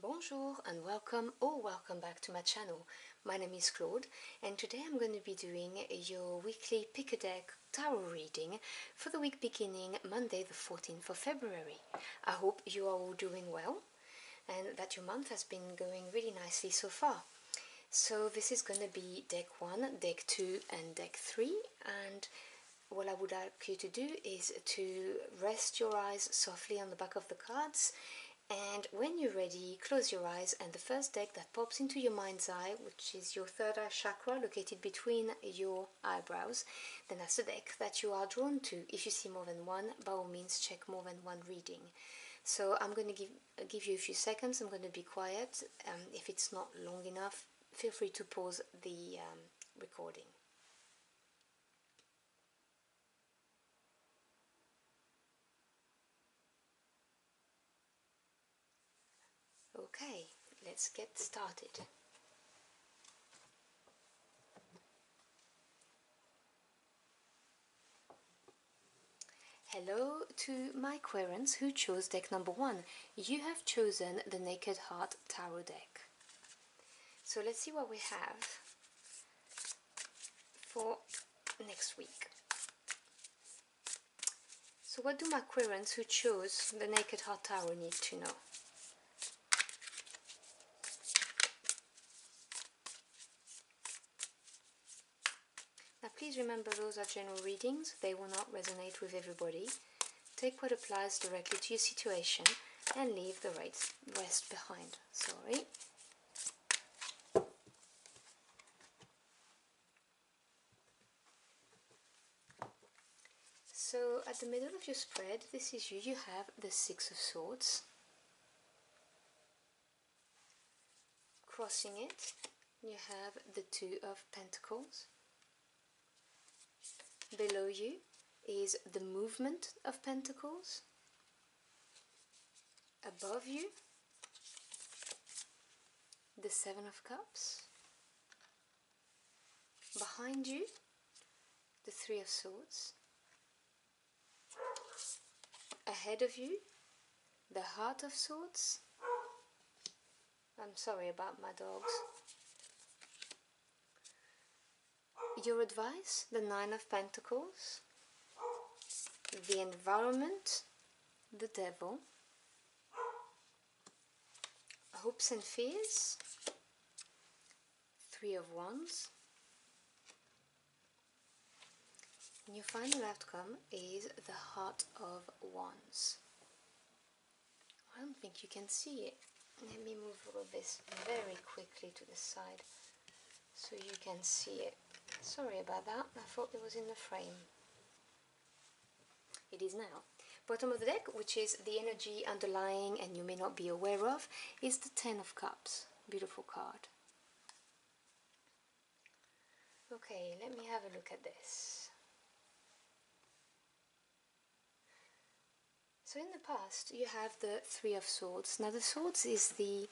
Bonjour and welcome or welcome back to my channel. My name is Claude and today I'm going to be doing your weekly pick a deck tarot reading for the week beginning Monday the 14th of February. I hope you are all doing well and that your month has been going really nicely so far. So this is going to be deck 1, deck 2 and deck 3, and what I would like you to do is to rest your eyes softly on the back of the cards, and when you're ready, close your eyes, and the first deck that pops into your mind's eye, which is your third eye chakra located between your eyebrows, then that's the deck that you are drawn to. If you see more than one, by all means check more than one reading. So I'm going to give you a few seconds. I'm going to be quiet. If it's not long enough, feel free to pause the recording. Okay, let's get started. Hello to my Aquarians who chose deck number 1. You have chosen the Naked Heart Tarot deck. So let's see what we have for next week. So what do my Aquarians who chose the Naked Heart Tarot need to know? Now please remember, those are general readings, they will not resonate with everybody. Take what applies directly to your situation and leave the rest behind. Sorry. So at the middle of your spread, this is you have the Six of Swords. Crossing it, you have the Two of Pentacles. Below you is the Movement of Pentacles. Above you, the Seven of Cups. Behind you, the Three of Swords. Ahead of you, the Heart of Swords. I'm sorry about my dogs. Your advice, the Nine of Pentacles. The Environment, the Devil. Hopes and Fears, Three of Wands. And your final outcome is the Heart of Wands. I don't think you can see it. Let me move all of this very quickly to the side so you can see it. Sorry about that, I thought it was in the frame. It is now. Bottom of the deck, which is the energy underlying and you may not be aware of, is the Ten of Cups. Beautiful card. Okay, let me have a look at this. So in the past, you have the Three of Swords. Now the Swords is the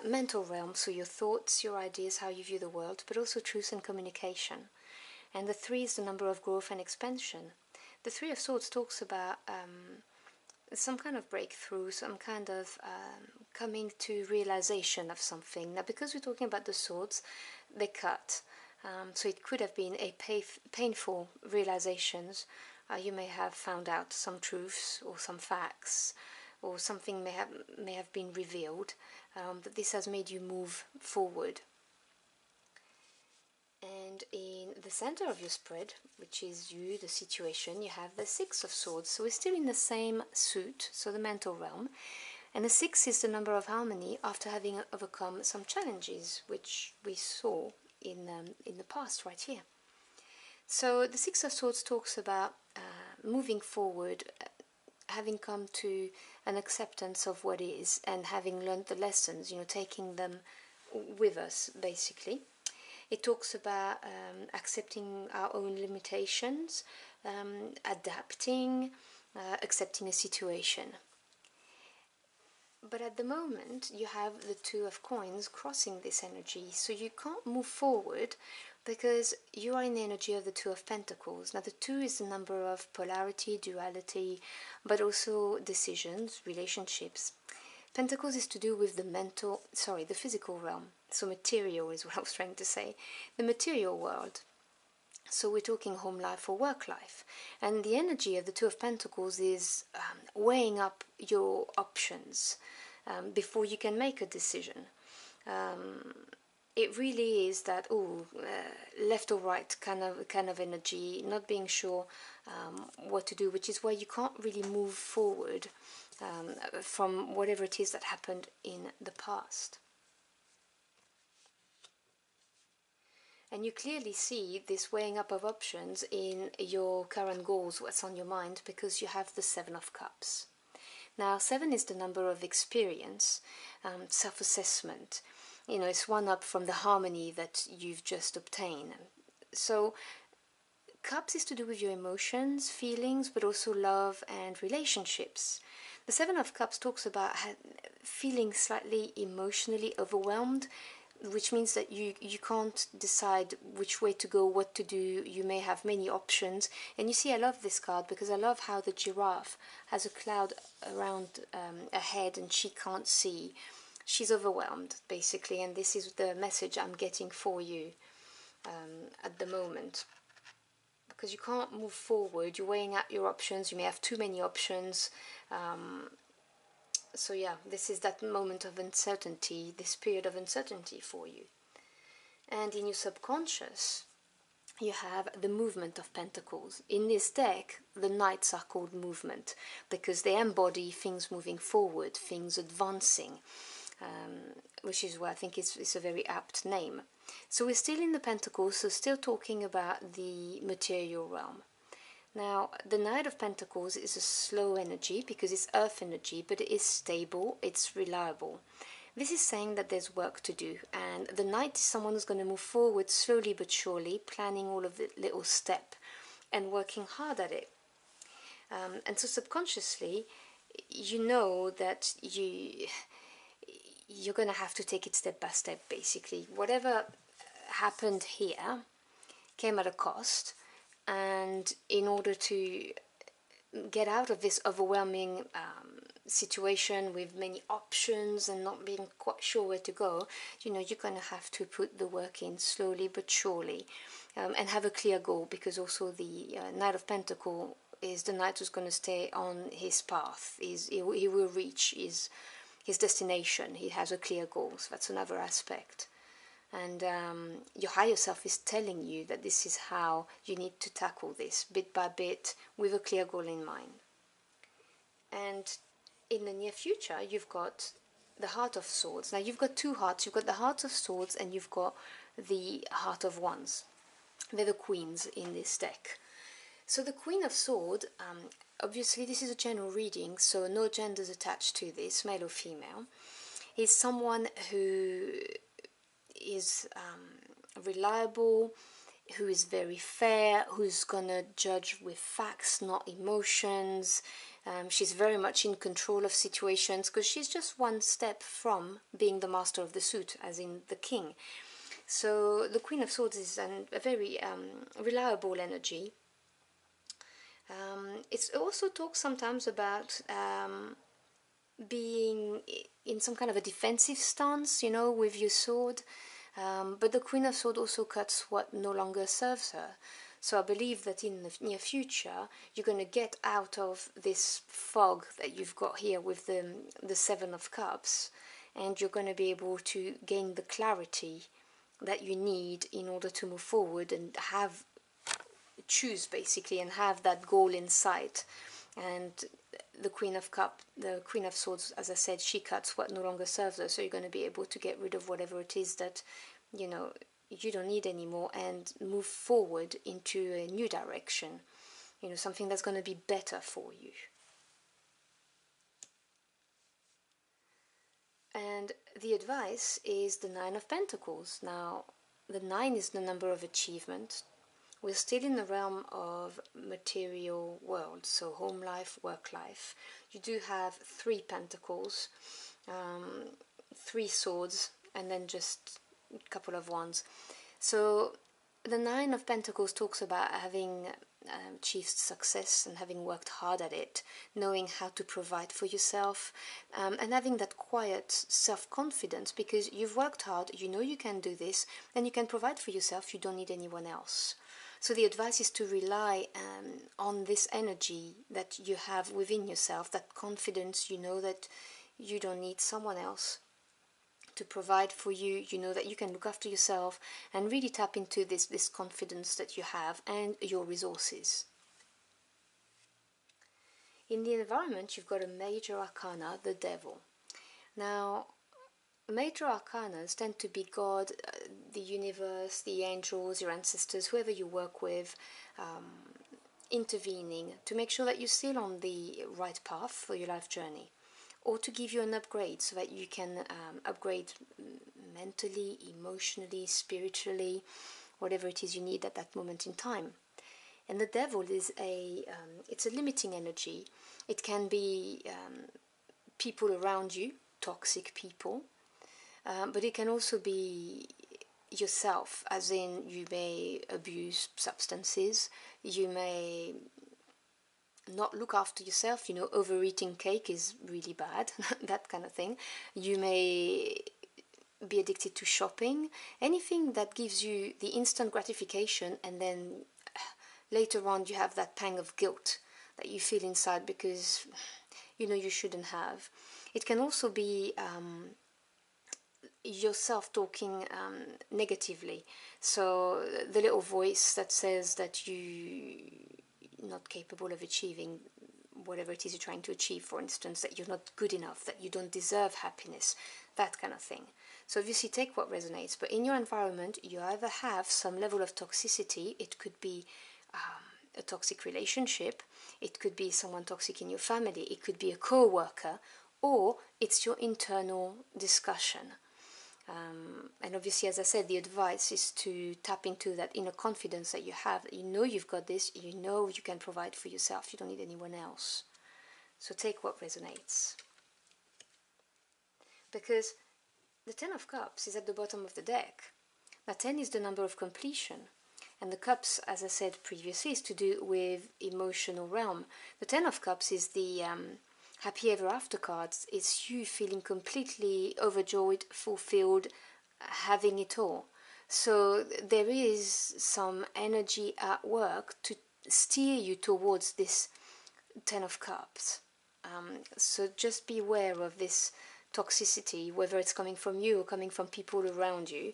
mental realm, so your thoughts, your ideas, how you view the world, but also truth and communication. And the 3 is the number of growth and expansion. The Three of Swords talks about some kind of breakthrough, some kind of coming to realization of something. Now because we're talking about the swords, they cut. So it could have been a painful realizations. You may have found out some truths or some facts, or something may have been revealed, that this has made you move forward. And in the center of your spread, which is you, the situation, you have the Six of Swords. So we're still in the same suit, so the mental realm. And the 6 is the number of harmony after having overcome some challenges, which we saw in the past right here. So the Six of Swords talks about moving forward, having come to an acceptance of what is, and having learned the lessons, taking them with us, basically. It talks about accepting our own limitations, adapting, accepting a situation. But at the moment, you have the Two of Coins crossing this energy, so you can't move forward because you are in the energy of the Two of Pentacles. Now the 2 is the number of polarity, duality, but also decisions, relationships. Pentacles is to do with the physical realm. So material is what I was trying to say. The material world. So we're talking home life or work life. And the energy of the Two of Pentacles is weighing up your options before you can make a decision. It really is that left or right kind of energy, not being sure what to do, which is why you can't really move forward from whatever it is that happened in the past. And you clearly see this weighing up of options in your current goals, what's on your mind, because you have the Seven of Cups. Now, 7 is the number of experience, self-assessment. You know, it's one up from the harmony that you've just obtained. So, Cups is to do with your emotions, feelings, but also love and relationships. The Seven of Cups talks about feeling slightly emotionally overwhelmed, which means that you can't decide which way to go, what to do. You may have many options. And you see, I love this card because I love how the giraffe has a cloud around her head and she can't see. She's overwhelmed, basically, and this is the message I'm getting for you at the moment. Because you can't move forward, you're weighing out your options, you may have too many options. So yeah, this is that moment of uncertainty, this period of uncertainty for you. And in your subconscious, you have the movement of pentacles. In this deck, the knights are called movement because they embody things moving forward, things advancing, which is why I think it's a very apt name. So we're still in the pentacles, so still talking about the material realm. Now, the Knight of Pentacles is a slow energy because it's earth energy, but it is stable, it's reliable. This is saying that there's work to do, and the Knight is someone who's going to move forward slowly but surely, planning all of the little steps and working hard at it. And so subconsciously, you know that you're going to have to take it step by step, basically. Whatever happened here came at a cost, and in order to get out of this overwhelming situation with many options and not being quite sure where to go, you know, you're going to have to put the work in slowly but surely, and have a clear goal, because also the Knight of Pentacles is the knight who's going to stay on his path. He will reach his destination. He has a clear goal, so that's another aspect. And your higher self is telling you that this is how you need to tackle this, bit by bit, with a clear goal in mind. And in the near future, you've got the Heart of Swords. Now, you've got two hearts. You've got the Heart of Swords and you've got the Heart of Wands. They're the queens in this deck. So the Queen of Swords, obviously this is a general reading, so no genders attached to this, male or female, is someone who is reliable, who is very fair, who's gonna judge with facts, not emotions. She's very much in control of situations because she's just one step from being the master of the suit, as in the king. So the Queen of Swords is a very reliable energy. It also talks sometimes about being in some kind of a defensive stance, you know, with your sword. But the Queen of Swords also cuts what no longer serves her. So I believe that in the near future, you're going to get out of this fog that you've got here with the Seven of Cups, and you're going to be able to gain the clarity that you need in order to move forward and choose basically, and have that goal in sight. And the Queen of Swords, as I said, she cuts what no longer serves her. So you're going to be able to get rid of whatever it is that, you know, you don't need anymore, and move forward into a new direction, you know, something that's going to be better for you. And the advice is the Nine of Pentacles. Now, the 9 is the number of achievement. We're still in the realm of material world, so home life, work life. You do have 3 pentacles, 3 swords, and then just a couple of wands. So the 9 of Pentacles talks about having achieved success and having worked hard at it, knowing how to provide for yourself, and having that quiet self-confidence because you've worked hard, you know you can do this, and you can provide for yourself, you don't need anyone else. So the advice is to rely on this energy that you have within yourself, that confidence, you know that you don't need someone else to provide for you, you know that you can look after yourself, and really tap into this confidence that you have and your resources. In the environment, you've got a major arcana, the devil. Now, major arcanas tend to be God, the universe, the angels, your ancestors, whoever you work with, intervening to make sure that you're still on the right path for your life journey, or to give you an upgrade so that you can upgrade mentally, emotionally, spiritually, whatever it is you need at that moment in time. And the devil is it's a limiting energy. It can be people around you, toxic people, but it can also be yourself, as in you may abuse substances, you may not look after yourself, you know, overeating cake is really bad, that kind of thing. You may be addicted to shopping, anything that gives you the instant gratification, and then later on you have that pang of guilt that you feel inside because you know you shouldn't have. It can also be yourself talking negatively, so the little voice that says that you're not capable of achieving whatever it is you're trying to achieve, for instance, that you're not good enough, that you don't deserve happiness, that kind of thing. So obviously take what resonates, but in your environment you either have some level of toxicity. It could be a toxic relationship, it could be someone toxic in your family, it could be a co-worker, or it's your internal discussion. And obviously, as I said, the advice is to tap into that inner confidence that you have, that you know you've got this, you know you can provide for yourself, you don't need anyone else. So take what resonates. Because the Ten of Cups is at the bottom of the deck. Now 10 is the number of completion. And the cups, as I said previously, is to do with emotional realm. The Ten of Cups is the happy ever after cards. It's you feeling completely overjoyed, fulfilled, having it all. So there is some energy at work to steer you towards this Ten of Cups. So just be aware of this toxicity, whether it's coming from you or coming from people around you,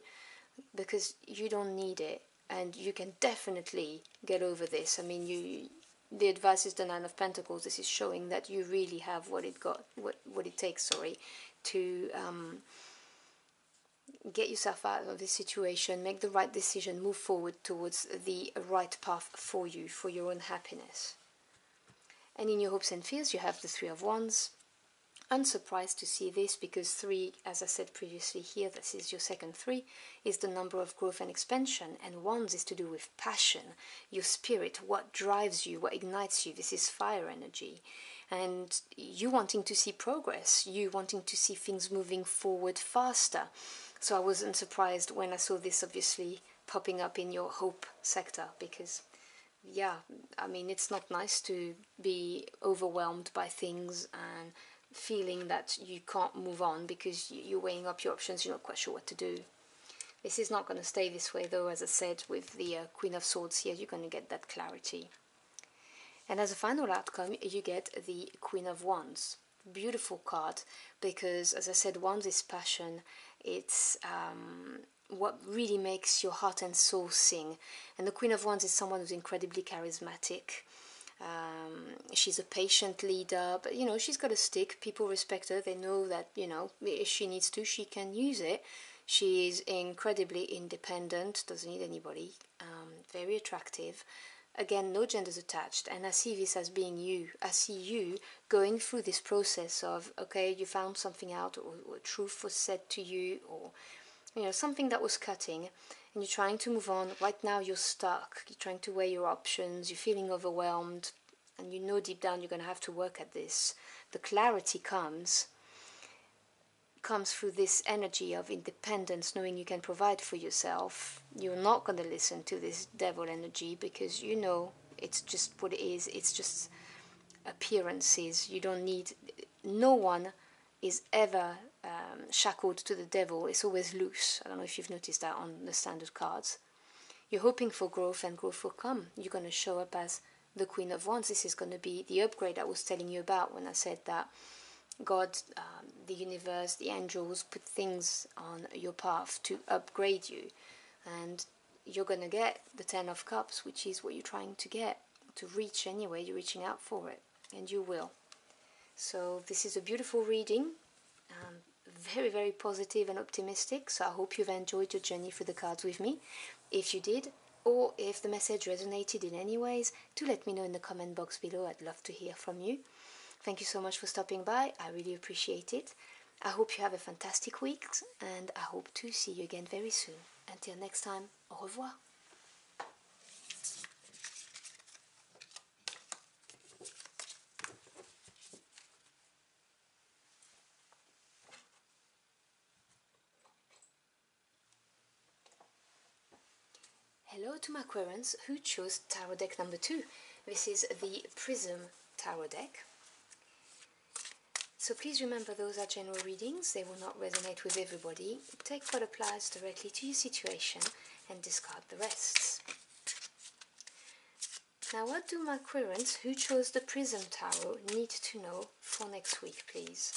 because you don't need it, and you can definitely get over this. I mean, the advice is the Nine of Pentacles. This is showing that you really have what it takes, to get yourself out of this situation, make the right decision, move forward towards the right path for you, for your own happiness. And in your hopes and fears, you have the Three of Wands. Unsurprised to see this, because 3, as I said previously here, this is your second 3, is the number of growth and expansion, and Wands is to do with passion, your spirit, what drives you, what ignites you. This is fire energy, and you wanting to see progress, you wanting to see things moving forward faster. So I wasn't surprised when I saw this obviously popping up in your hope sector, because yeah, I mean, it's not nice to be overwhelmed by things and feeling that you can't move on because you're weighing up your options, you're not quite sure what to do. This is not going to stay this way, though. As I said, with the Queen of Swords here, you're going to get that clarity. And as a final outcome, you get the Queen of Wands. Beautiful card, because as I said, Wands is passion. It's what really makes your heart and soul sing. And the Queen of Wands is someone who's incredibly charismatic. She's a patient leader, but you know, she's got a stick. People respect her. They know that, you know, if she needs to, she can use it. She is incredibly independent, doesn't need anybody, very attractive. Again, no genders attached, and I see this as being you. I see you going through this process of, okay, you found something out, or truth was said to you, or you know, something that was cutting, and you're trying to move on. Right now you're stuck, you're trying to weigh your options, you're feeling overwhelmed, and you know deep down you're going to have to work at this. The clarity comes through this energy of independence, knowing you can provide for yourself. You're not going to listen to this devil energy, because you know It's just what it is. It's just appearances. You don't need, no one is ever shackled to the devil. It's always loose. I don't know if you've noticed that on the standard cards. You're hoping for growth, and growth will come. You're going to show up as the Queen of Wands. This is going to be the upgrade I was telling you about when I said that God, the universe, the angels put things on your path to upgrade you. And you're going to get the Ten of Cups, which is what you're trying to get, to reach anyway. You're reaching out for it, and you will. So this is a beautiful reading, very, very positive and optimistic. So I hope you've enjoyed your journey through the cards with me. If you did, or if the message resonated in any ways, do let me know in the comment box below. I'd love to hear from you. Thank you so much for stopping by. I really appreciate it. I hope you have a fantastic week, and I hope to see you again very soon. Until next time, au revoir. Hello to my Aquarians who chose tarot deck number 2. This is the Prism tarot deck. So please remember, those are general readings. They will not resonate with everybody. Take what applies directly to your situation and discard the rest. Now, what do my Aquarians who chose the Prism tarot need to know for next week, please?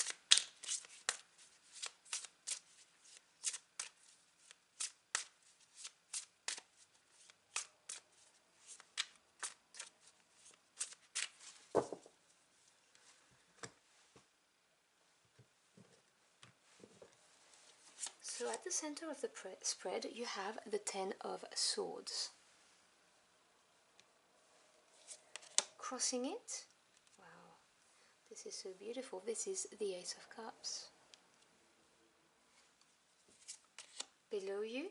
So at the center of the spread, you have the Ten of Swords. Crossing it, wow, this is so beautiful. This is the Ace of Cups. Below you,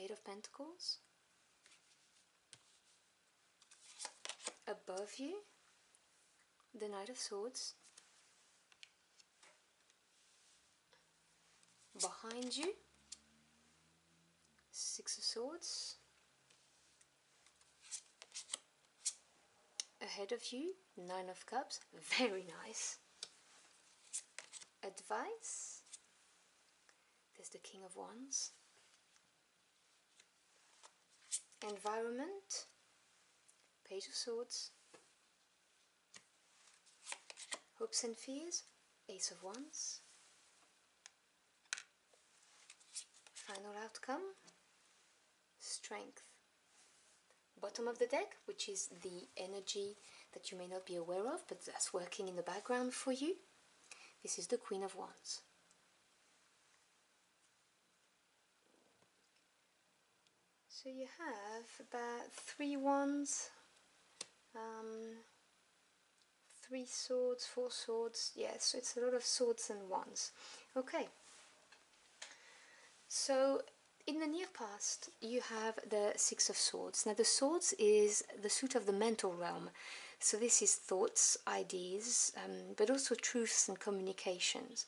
Eight of Pentacles. Above you, the Knight of Swords. Behind you, Six of Swords. Ahead of you, Nine of Cups. Very nice. Advice. There's the King of Wands. Environment. Page of Swords. Hopes and fears. Ace of Wands. Final outcome. Strength. Bottom of the deck, which is the energy that you may not be aware of, but that's working in the background for you. This is the Queen of Wands. So you have about 3 wands, 3 swords, 4 swords. Yes, so it's a lot of swords and wands. Okay. So in the near past, you have the Six of Swords. Now the swords is the suit of the mental realm. So this is thoughts, ideas, but also truths and communications.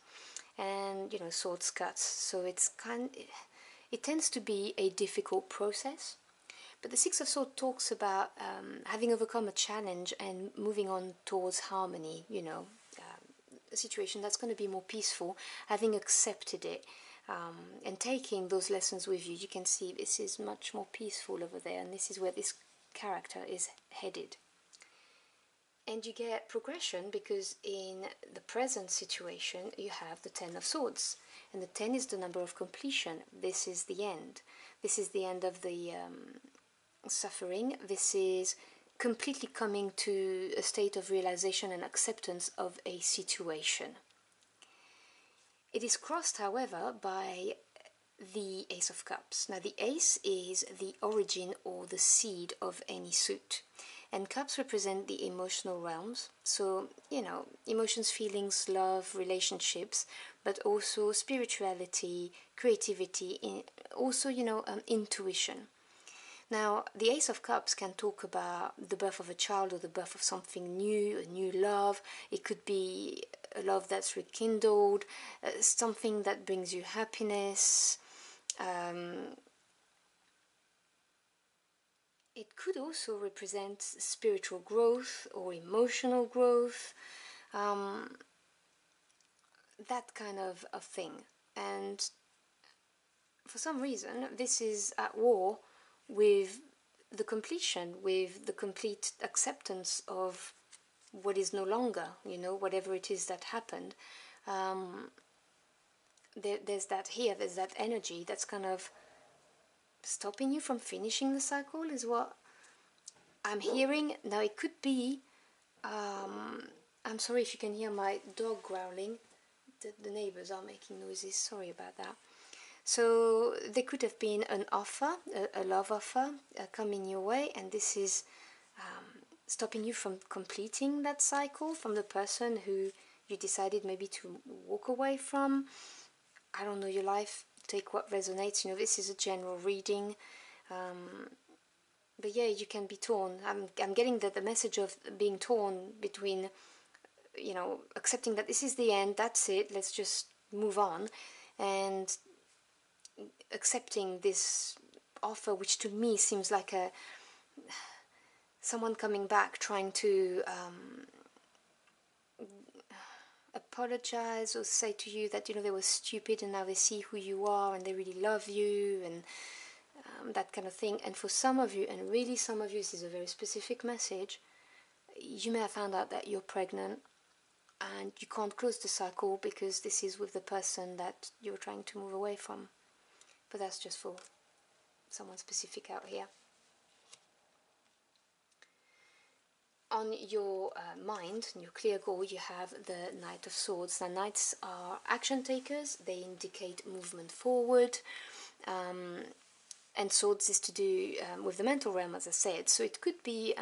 And, you know, swords cuts. So it tends to be a difficult process. But the Six of Swords talks about having overcome a challenge and moving on towards harmony, you know, a situation that's going to be more peaceful, having accepted it. And taking those lessons with you. You can see this is much more peaceful over there, and this is where this character is headed. And you get progression because in the present situation you have the Ten of Swords, and the 10 is the number of completion. This is the end. This is the end of the suffering. This is completely coming to a state of realization and acceptance of a situation. It is crossed, however, by the Ace of Cups. Now, the Ace is the origin or the seed of any suit. And Cups represent the emotional realms. So, you know, emotions, feelings, love, relationships, but also spirituality, creativity, also, you know, intuition. Now, the Ace of Cups can talk about the birth of a child or the birth of something new, a new love. It could be a love that's rekindled, something that brings you happiness. it could also represent spiritual growth or emotional growth, um, that kind of thing. And for some reason, this is at war with the completion, with the complete acceptance of what is no longer, you know, whatever it is that happened. There's that here, there's that energy that's kind of stopping you from finishing the cycle, is what I'm hearing. Now, it could be, I'm sorry if you can hear my dog growling. The neighbors are making noises, sorry about that. So there could have been an offer, a love offer coming your way, and this is stopping you from completing that cycle, from the person who you decided maybe to walk away from. I don't know your life, take what resonates, you know, this is a general reading. But yeah, you can be torn. I'm getting the message of being torn between, you know, accepting that this is the end, that's it, let's just move on, and accepting this offer, which to me seems like someone coming back trying to apologize or say to you that, you know, they were stupid and now they see who you are and they really love you, and that kind of thing. And for some of you, and really some of you, this is a very specific message, you may have found out that you're pregnant and you can't close the cycle because this is with the person that you're trying to move away from. But that's just for someone specific out here. On your mind, your clear goal, you have the Knight of Swords. Now, Knights are action takers. They indicate movement forward. And Swords is to do with the mental realm, as I said. So it could be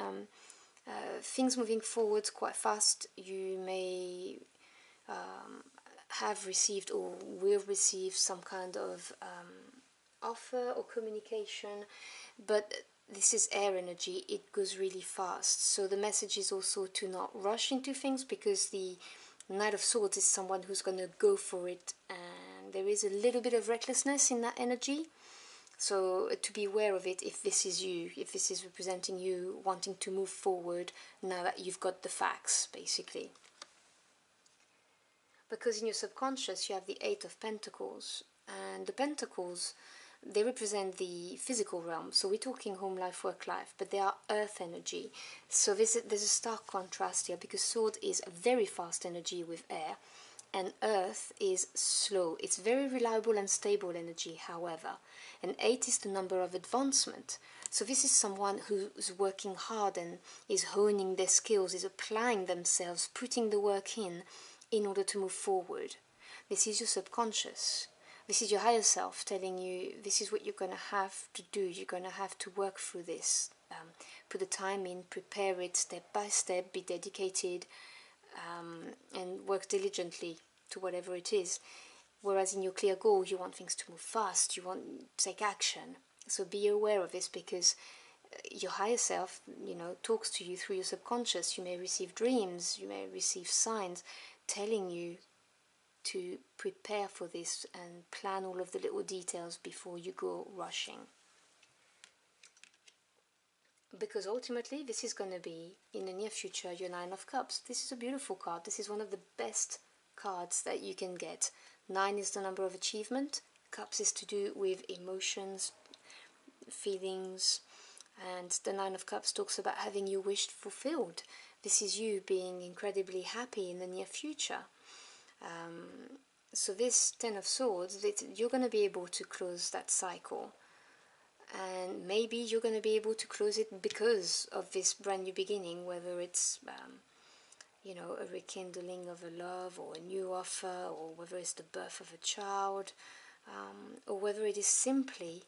things moving forward quite fast. You may have received or will receive some kind of offer or communication, but this is air energy, it goes really fast. So the message is also to not rush into things, because the Knight of Swords is someone who's going to go for it, and there is a little bit of recklessness in that energy. So to be aware of it if this is you, if this is representing you wanting to move forward now that you've got the facts, basically. Because in your subconscious you have the Eight of Pentacles, and the Pentacles, they represent the physical realm. So we're talking home life, work life, but they are earth energy. So there's a stark contrast here, because sword is a very fast energy with air, and earth is slow. It's very reliable and stable energy, however. And 8 is the number of advancement. So this is someone who's working hard and is honing their skills, is applying themselves, putting the work in order to move forward. This is your subconscious. This is your higher self telling you this is what you're going to have to do. You're going to have to work through this. Put the time in, prepare it step by step, be dedicated, and work diligently to whatever it is. Whereas in your clear goal, you want things to move fast, you want to take action. So be aware of this, because your higher self, you know, talks to you through your subconscious. You may receive dreams, you may receive signs telling you to prepare for this and plan all of the little details before you go rushing. Because ultimately this is going to be, in the near future, your Nine of Cups. This is a beautiful card. This is one of the best cards that you can get. 9 is the number of achievement. Cups is to do with emotions, feelings, and the Nine of Cups talks about having your wish fulfilled. This is you being incredibly happy in the near future. So this Ten of Swords, you're going to be able to close that cycle, and maybe you're going to be able to close it because of this brand new beginning, whether it's you know, a rekindling of a love or a new offer, or whether it's the birth of a child, or whether it is simply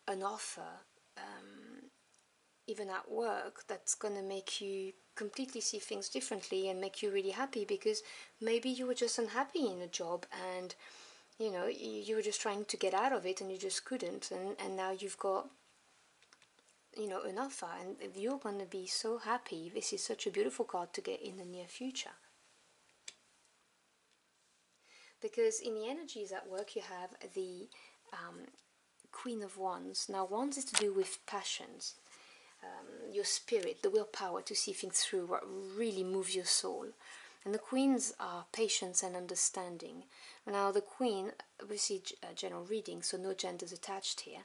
an offer, even at work, that's going to make you completely see things differently and make you really happy, because maybe you were just unhappy in a job and, you know, you were just trying to get out of it and you just couldn't, and now you've got, you know, an offer, and you're going to be so happy. This is such a beautiful card to get in the near future. Because in the energies at work, you have the Queen of Wands. Now, Wands is to do with passions. your spirit, the willpower to see things through, what really moves your soul. And the queens are patience and understanding. Now the queen, obviously general reading, so no genders attached here.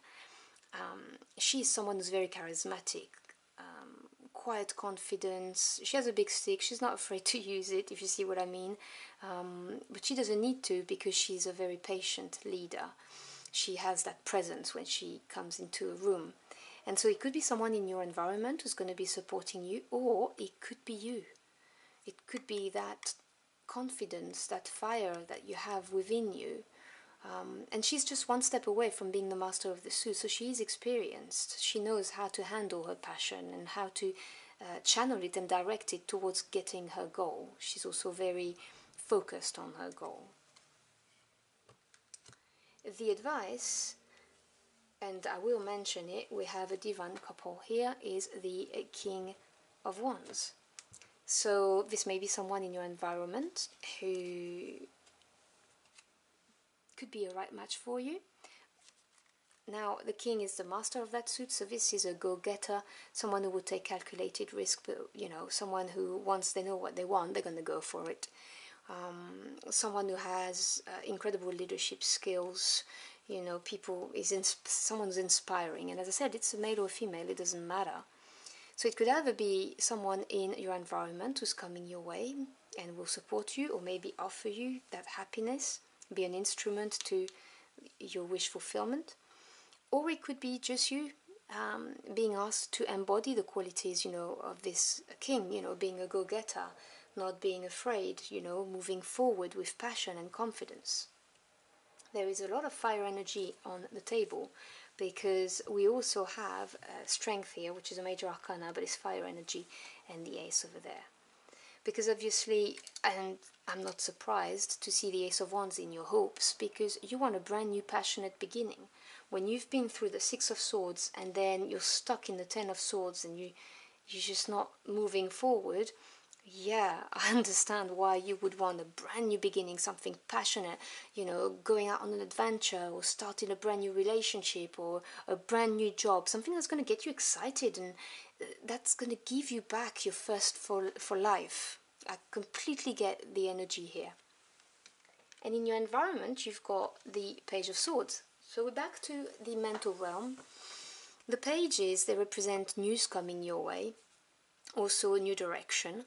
She's someone who's very charismatic, quiet confidence. She has a big stick. She's not afraid to use it, if you see what I mean. But she doesn't need to, because she's a very patient leader. She has that presence when she comes into a room. And so it could be someone in your environment who's going to be supporting you, or it could be you. It could be that confidence, that fire that you have within you. And she's just one step away from being the master of the suit, so she's experienced. She knows how to handle her passion and how to channel it and direct it towards getting her goal. She's also very focused on her goal. The advice, and I will mention it, we have a divine couple here, is the King of Wands. So this may be someone in your environment who could be a right match for you. Now, the king is the master of that suit, so this is a go-getter, someone who would take calculated risk, but, you know, someone who, once they know what they want, they're going to go for it. Someone who has incredible leadership skills, you know, someone's inspiring. And as I said, it's a male or female, it doesn't matter. So it could either be someone in your environment who's coming your way and will support you, or maybe offer you that happiness, be an instrument to your wish fulfillment. Or it could be just you being asked to embody the qualities, you know, of this king, you know, being a go-getter, not being afraid, you know, moving forward with passion and confidence. There is a lot of fire energy on the table, because we also have strength here, which is a major arcana, but it's fire energy, and the ace over there. Because obviously, and I'm not surprised to see the Ace of Wands in your hopes, because you want a brand new passionate beginning. When you've been through the Six of Swords and then you're stuck in the Ten of Swords and you're just not moving forward, yeah, I understand why you would want a brand new beginning, something passionate, you know, going out on an adventure or starting a brand new relationship or a brand new job, something that's going to get you excited and that's going to give you back your thirst for life. I completely get the energy here. And in your environment, you've got the Page of Swords. So we're back to the mental realm. The pages, they represent news coming your way, also a new direction,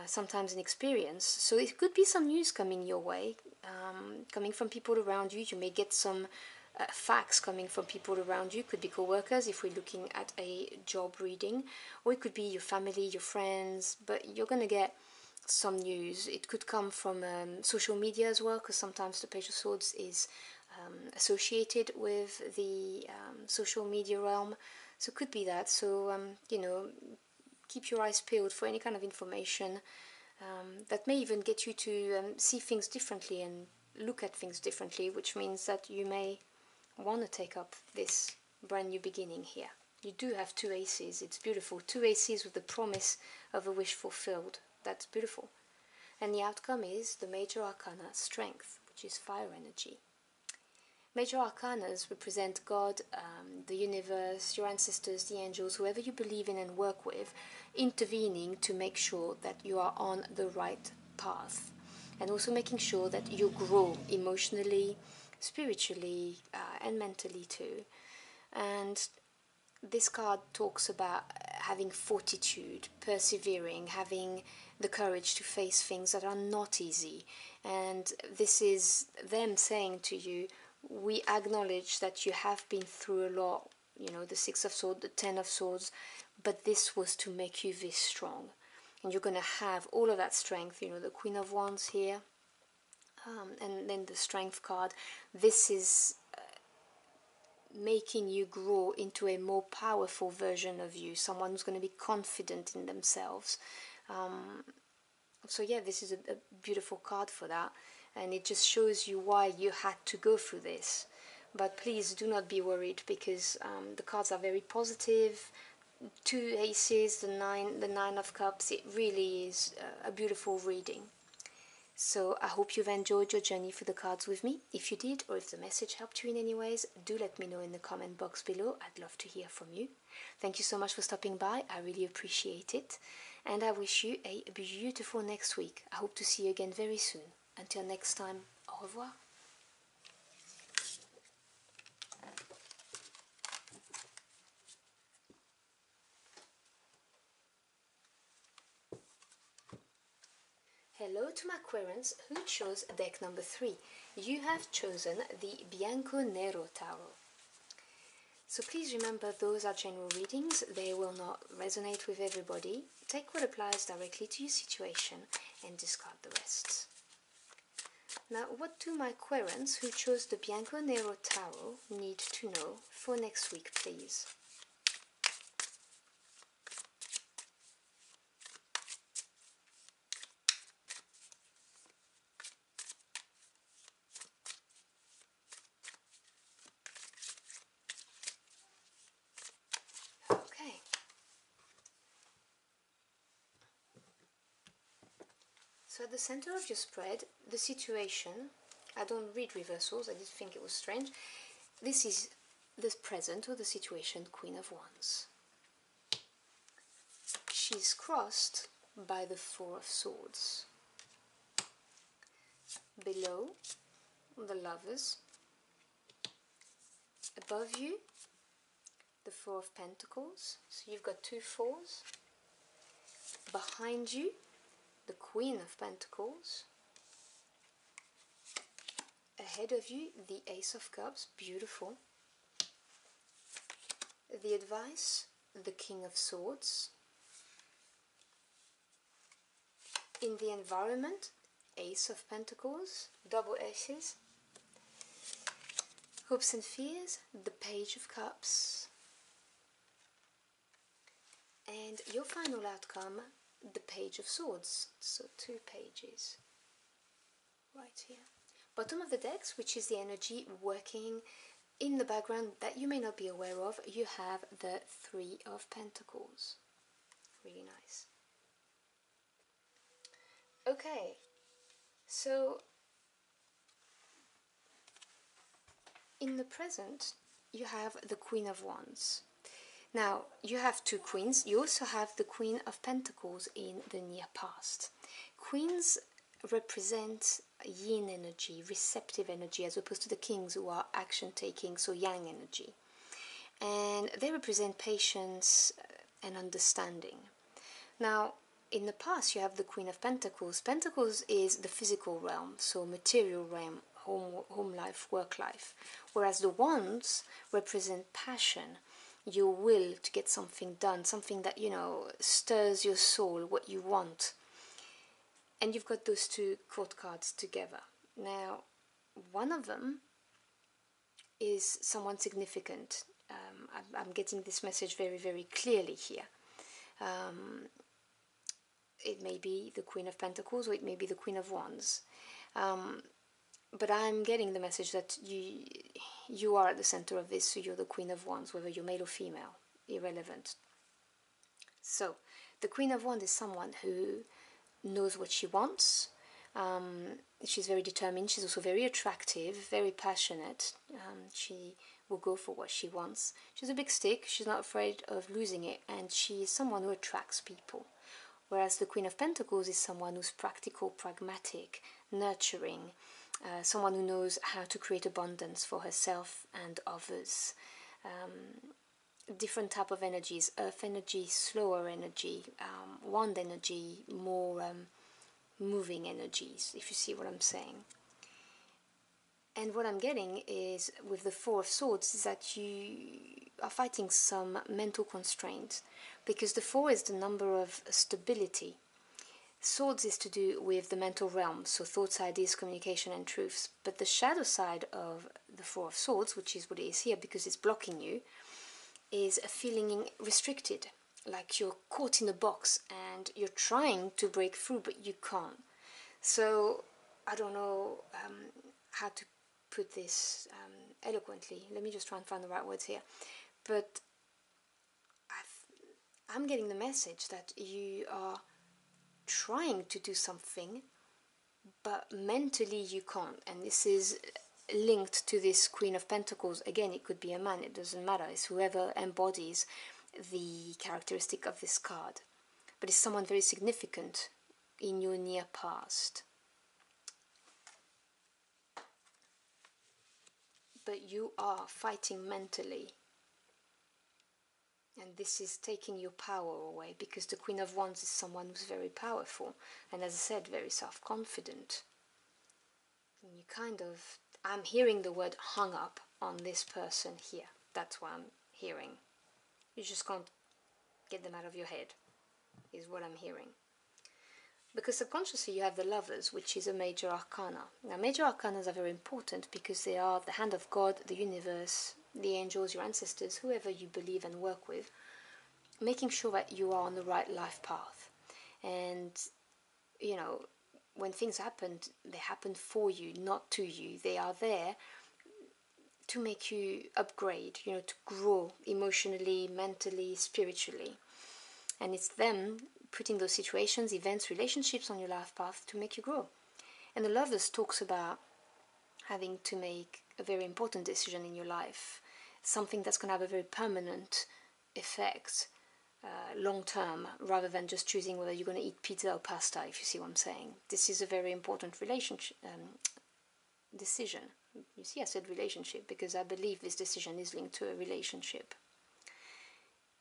sometimes an experience. So it could be some news coming your way, coming from people around you. You may get some facts coming from people around you. Could be co-workers if we're looking at a job reading, or it could be your family, your friends, but you're going to get some news. It could come from social media as well, because sometimes the Page of Swords is associated with the social media realm, so it could be that. So you know, keep your eyes peeled for any kind of information that may even get you to see things differently and look at things differently, which means that you may want to take up this brand new beginning here. You do have two aces, it's beautiful. Two aces with the promise of a wish fulfilled. That's beautiful. And the outcome is the major arcana, strength, which is fire energy. Major arcanas represent God, the universe, your ancestors, the angels, whoever you believe in and work with, intervening to make sure that you are on the right path. And also making sure that you grow emotionally, spiritually, and mentally too. And this card talks about having fortitude, persevering, having the courage to face things that are not easy. And this is them saying to you, we acknowledge that you have been through a lot, you know, the Six of Swords, the Ten of Swords, but this was to make you this strong. And you're going to have all of that strength, you know, the Queen of Wands here, and then the Strength card. This is making you grow into a more powerful version of you, someone who's going to be confident in themselves. So yeah, this is a beautiful card for that, and it just shows you why you had to go through this. But please do not be worried, because the cards are very positive. Two aces, the nine of cups, it really is a beautiful reading. So I hope you've enjoyed your journey through the cards with me. If you did, or if the message helped you in any ways, do let me know in the comment box below. I'd love to hear from you. Thank you so much for stopping by. I really appreciate it. And I wish you a beautiful next week. I hope to see you again very soon. Until next time, au revoir. Hello to my Aquarians who chose deck number 3. You have chosen the Bianco Nero Tarot. So please remember, those are general readings. They will not resonate with everybody. Take what applies directly to your situation and discard the rest. Now, what do my Aquarians who chose the Bianco Nero Tarot need to know for next week, please? Okay. So at the center of your spread, the situation, I don't read reversals, I did think it was strange. This is the present or the situation, Queen of Wands. She's crossed by the Four of Swords. Below, the Lovers. Above you, the Four of Pentacles. So you've got two fours. Behind you, the Queen of Pentacles. Ahead of you, the Ace of Cups, beautiful. The Advice, the King of Swords. In the environment, Ace of Pentacles, double aces. Hopes and Fears, the Page of Cups. And your final outcome, the Page of Swords, so 2 pages right here. Bottom of the decks, which is the energy working in the background that you may not be aware of, you have the Three of Pentacles. Really nice. Okay, so in the present, you have the Queen of Wands. Now, you have 2 queens. You also have the Queen of Pentacles in the near past. Queens represent yin energy, receptive energy, as opposed to the kings who are action-taking, so yang energy. And they represent patience and understanding. Now, in the past, you have the Queen of Pentacles. Pentacles is the physical realm, so material realm, home life, work life. Whereas the Wands represent passion, your will to get something done, something that, you know, stirs your soul, what you want. And you've got those 2 court cards together. Now, one of them is someone significant. I'm getting this message very, very clearly here. It may be the Queen of Pentacles or it may be the Queen of Wands. But I'm getting the message that you are at the center of this, so you're the Queen of Wands, whether you're male or female, irrelevant. So, the Queen of Wands is someone who knows what she wants. She's very determined. She's also very attractive, very passionate. She will go for what she wants. She's a big stick. She's not afraid of losing it, and she is someone who attracts people. Whereas the Queen of Pentacles is someone who's practical, pragmatic, nurturing, someone who knows how to create abundance for herself and others. Different type of energies: earth energy, slower energy, wand energy, more moving energies, if you see what I'm saying. And what I'm getting is, with the Four of Swords, is that you are fighting some mental constraint, because the 4 is the number of stability. Swords is to do with the mental realm, so thoughts, ideas, communication and truths. But the shadow side of the 4 of Swords, which is what it is here because it's blocking you, is a feeling restricted, like you're caught in a box and you're trying to break through but you can't. So I don't know how to put this eloquently. Let me just try and find the right words here. But I'm getting the message that you are trying to do something but mentally you can't. And this is linked to this Queen of Pentacles. Again, it could be a man, it doesn't matter. It's whoever embodies the characteristic of this card. But it's someone very significant in your near past. But you are fighting mentally. And this is taking your power away, because the Queen of Wands is someone who's very powerful. And as I said, very self-confident. And you kind of... I'm hearing the word hung up on this person here. That's what I'm hearing. You just can't get them out of your head, is what I'm hearing. Because subconsciously you have the Lovers, which is a major arcana. Now, major arcanas are very important because they are the hand of God, the universe, the angels, your ancestors, whoever you believe and work with, making sure that you are on the right life path. And, you know, when things happen, they happen for you, not to you. They are there to make you upgrade, you know, to grow emotionally, mentally, spiritually. And it's them putting those situations, events, relationships on your life path to make you grow. And the Lovers talks about having to make a very important decision in your life, something that's going to have a very permanent effect, long term, rather than just choosing whether you're going to eat pizza or pasta, if you see what I'm saying. This is a very important relationship decision. You see, I said relationship because I believe this decision is linked to a relationship.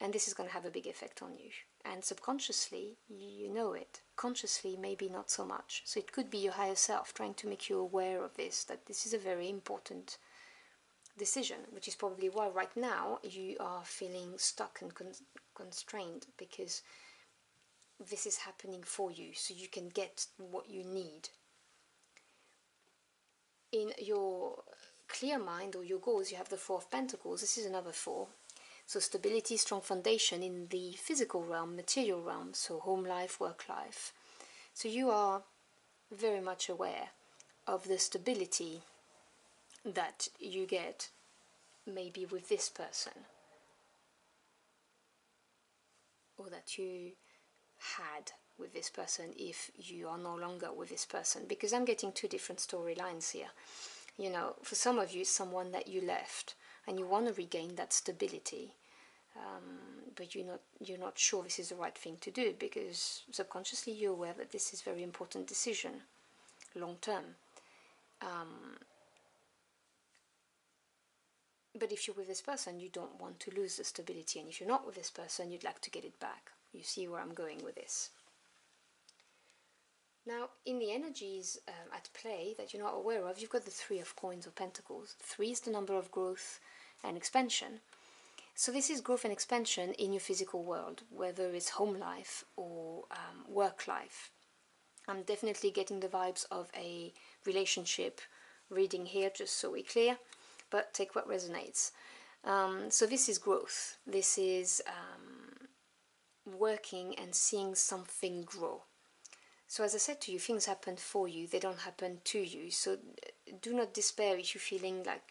And this is going to have a big effect on you. And subconsciously, you know it. Consciously, maybe not so much. So it could be your higher self trying to make you aware of this, that this is a very important decision, which is probably why right now you are feeling stuck and constrained, because this is happening for you, so you can get what you need. In your clear mind or your goals, you have the Four of Pentacles. This is another four. So stability, strong foundation in the physical realm, material realm, so home life, work life. So you are very much aware of the stability that you get maybe with this person, or that you had with this person if you are no longer with this person. Because I'm getting two different storylines here. You know, for some of you, it's someone that you left and you want to regain that stability. But you're not sure this is the right thing to do, because subconsciously you're aware that this is a very important decision, long term. But if you're with this person, you don't want to lose the stability, and if you're not with this person, you'd like to get it back. You see where I'm going with this. Now, in the energies at play that you're not aware of, you've got the Three of Coins or Pentacles. 3 is the number of growth and expansion. So this is growth and expansion in your physical world, whether it's home life or work life. I'm definitely getting the vibes of a relationship reading here, just so we're clear, but take what resonates. So this is growth. This is working and seeing something grow. So as I said to you, things happen for you, they don't happen to you. So do not despair if you're feeling like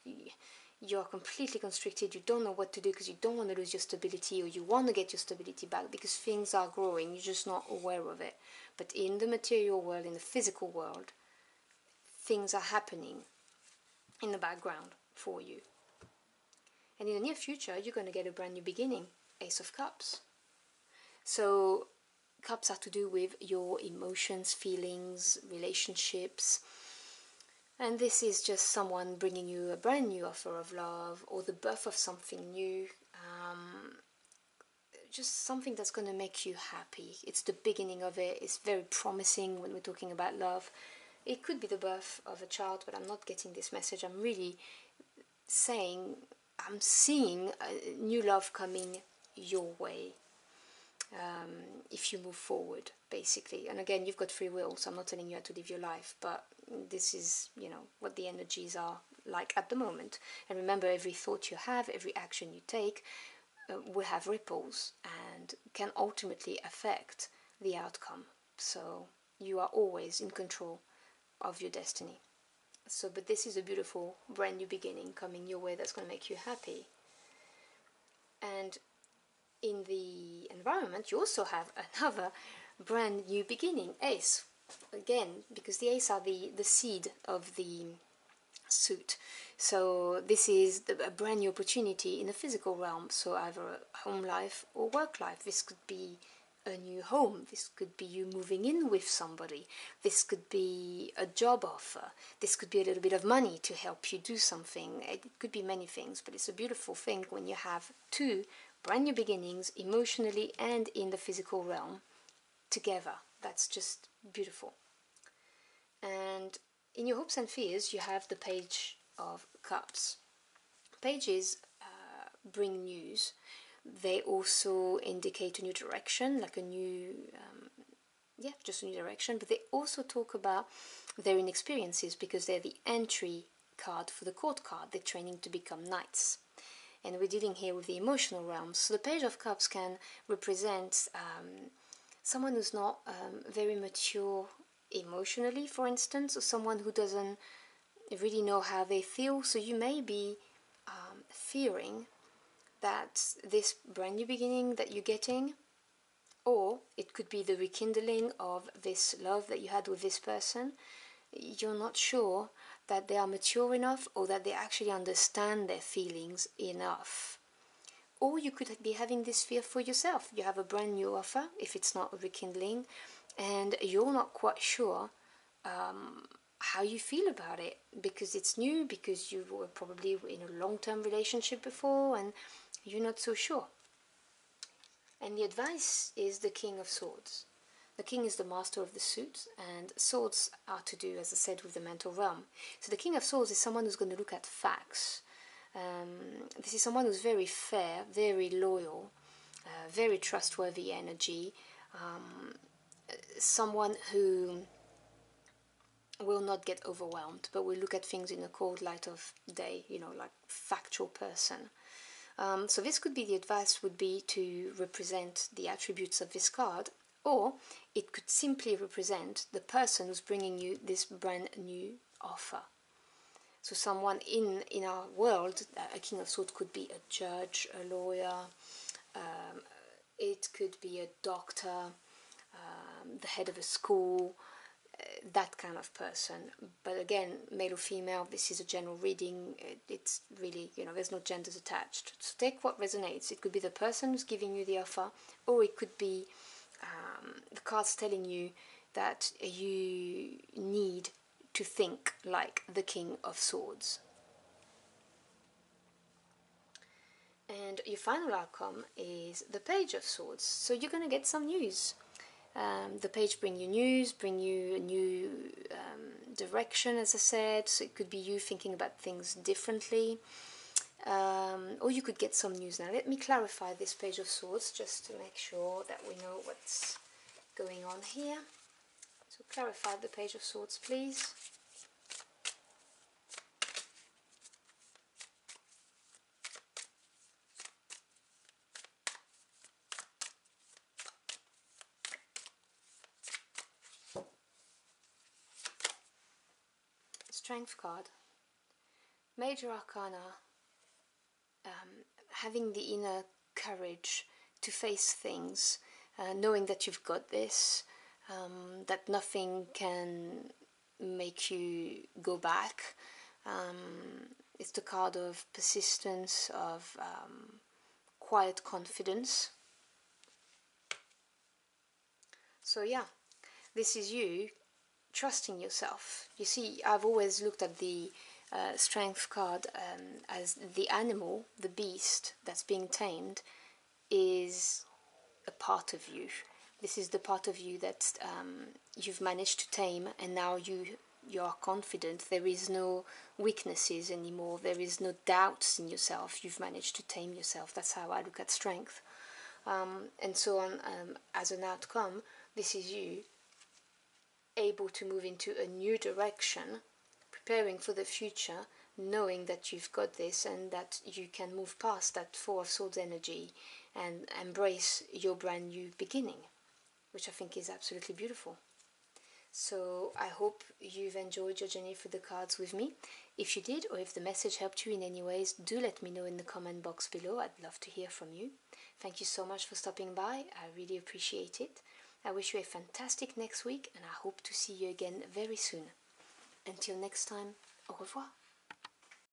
you're completely constricted, you don't know what to do because you don't want to lose your stability, or you want to get your stability back because things are growing, you're just not aware of it. But in the material world, in the physical world, things are happening in the background for you. And in the near future, you're going to get a brand new beginning. Ace of Cups. So cups are to do with your emotions, feelings, relationships. And this is just someone bringing you a brand new offer of love, or the birth of something new. Just something that's going to make you happy. It's the beginning of it. It's very promising when we're talking about love. It could be the birth of a child, but I'm not getting this message. I'm really saying, I'm seeing a new love coming your way. If you move forward, basically. And again, you've got free will, so I'm not telling you how to live your life, but this is, you know, what the energies are like at the moment. And remember, every thought you have, every action you take will have ripples and can ultimately affect the outcome. So you are always in control of your destiny. So, but this is a beautiful brand new beginning coming your way that's going to make you happy. And in the environment, you also have another brand new beginning, Ace. again, because the ace are the seed of the suit. So this is a brand new opportunity in the physical realm, so either a home life or work life. This could be a new home, this could be you moving in with somebody, this could be a job offer, this could be a little bit of money to help you do something. It could be many things, but it's a beautiful thing when you have two brand new beginnings, emotionally and in the physical realm, together. That's just beautiful. And in your hopes and fears, you have the Page of Cups. Pages bring news. They also indicate a new direction, like a new, just a new direction. But they also talk about their inexperiences, because they're the entry card for the court card. They're training to become knights. And we're dealing here with the emotional realm. So the Page of Cups can represent someone who's not very mature emotionally, for instance, or someone who doesn't really know how they feel. So you may be fearing that this brand new beginning that you're getting, or it could be the rekindling of this love that you had with this person, you're not sure that they are mature enough or that they actually understand their feelings enough. Or you could be having this fear for yourself. You have a brand new offer, if it's not a rekindling, and you're not quite sure how you feel about it, because it's new, because you were probably in a long-term relationship before and you're not so sure. And the advice is the King of Swords. The king is the master of the suit, and swords are to do, as I said, with the mental realm. So the King of Swords is someone who's going to look at facts. This is someone who's very fair, very loyal, very trustworthy energy, someone who will not get overwhelmed, but will look at things in a cold light of day, like factual person. So this could be, the advice would be to represent the attributes of this card, or it could simply represent the person who's bringing you this brand new offer. So someone in our world, a King of Swords could be a judge, a lawyer, it could be a doctor, the head of a school, that kind of person. But again, male or female, this is a general reading. It's really, there's no genders attached. So take what resonates. It could be the person who's giving you the offer, or it could be the cards telling you that you need to think like the King of Swords. And your final outcome is the Page of Swords. So you're going to get some news. The page bring you news, bring you a new direction, as I said. So it could be you thinking about things differently. Or you could get some news. Now let me clarify this Page of Swords just to make sure that we know what's going on here. So clarify the Page of Swords, please. Strength card. Major Arcana. Having the inner courage to face things, knowing that you've got this, that nothing can make you go back. It's the card of persistence, of quiet confidence. So yeah, this is you trusting yourself. You see, I've always looked at the strength card as the animal, the beast that's being tamed, is a part of you. This is the part of you that you've managed to tame, and now you are confident. There is no weaknesses anymore. There is no doubts in yourself. You've managed to tame yourself. That's how I look at strength. And so on, as an outcome, this is you able to move into a new direction, preparing for the future, knowing that you've got this and that you can move past that Four of Swords energy and embrace your brand new beginning, which I think is absolutely beautiful. So I hope you've enjoyed your journey through the cards with me. If you did, or if the message helped you in any ways, do let me know in the comment box below. I'd love to hear from you. Thank you so much for stopping by. I really appreciate it. I wish you a fantastic next week and I hope to see you again very soon. Until next time, au revoir.